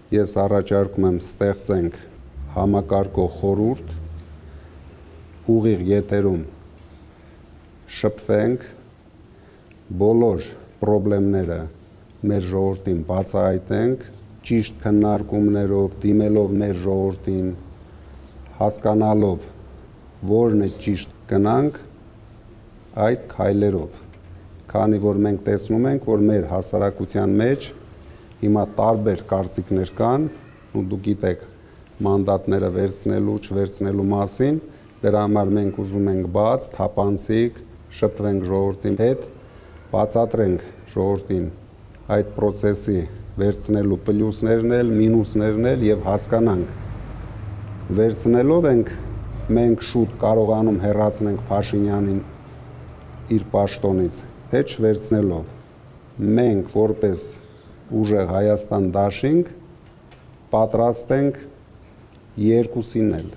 Ես առաջարկում եմ ստեղծենք համակարգող խորհուրդ, ուղիղ եթերում շփվենք, բոլոր պրոբլեմները մեր ժողովրդին բացահայտենք, ճիշտ քննարկումներով, դիմելով մեր ժողովրդին, հասկանալով, որն է ճիշտ գնանք այդ քայլերով, քանի որ մենք տեսնում ենք, որ մեր հասարակության մեջ հիմա տարբեր կարծիքներ կան, ու դուք գիտեք մանդատները վերցնելու, չվերցնելու մասին, դրա համար մենք ուզում ենք բաց, թափանցիկ, շփվենք ժողովրդի հետ, բացատրենք ժողովրդին այդ process-ի վերցնելու պլյուսներն էլ, մինուսներն էլ եւ հասկանանք, վերցնելով ենք մենք շուտ կարողանում հեռացնենք Փաշինյանին իր պաշտոնից, թե չվերցնելով, մենք որպես ուժեղ Հայաստան դաշինք պատրաստ ենք երկուսին էլ